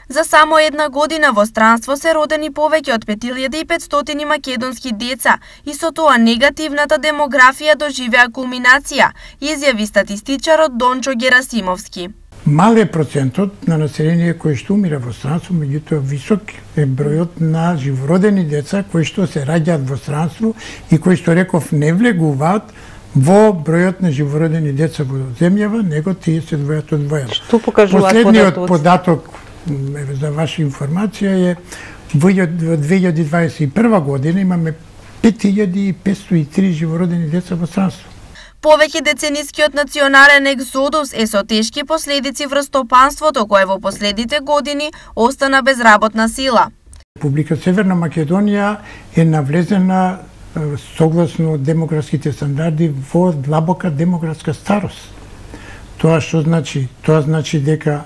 За само една година во странство се родени повеќе од 5500 македонски деца и со тоа негативната демографија доживеа кулминација, изјави статистичарот Дончо Герасимовски. Мал е процентот на население кој што умира во странство, меѓутоа висок е бројот на живородени деца кои што се раѓаат во странство и кои што реков не влегуваат во бројот на живородени деца во земјава, него тие се одвојат. Што покажуваат последниот податок, за ваша информација, е во 2021 година имаме 5503 живородени деца во странство. Повеќе деценискиот национален екзодус е со тешки последици врз стопанството кое во последните години остана без работна сила. Република Северна Македонија е навлезена согласно демографските стандарди во длабока демографска старост. Тоа што значи? Тоа значи дека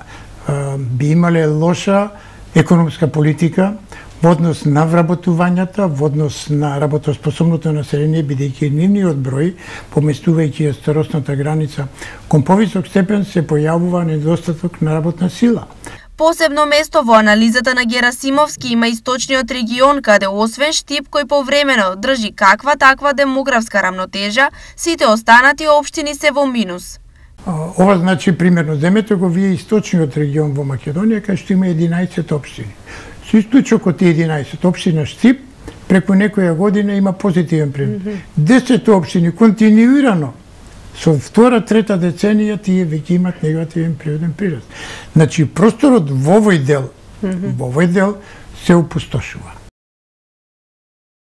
би имале лоша економска политика во однос на вработувањата, во однос на работоспособното население, бидејќи нивниот број, поместувајќи ја старосната граница кон повисок степен, се појавува недостаток на работна сила. Посебно место во анализата на Герасимовски има источниот регион, каде освен Штип кој повремено држи каква таква демографска рамнотежа, сите останати општини се во минус. Ова значи, примерно, земете го вие источниот регион во Македонија, кај што има 11 општини. Со исклучок од тие 11 општина Штип, преку некоја година има позитивен прираст. 10 општини континуирано со втора, трета деценија тие веќе имат негативен природен прираст. Значи, просторот во овој дел се опустошува.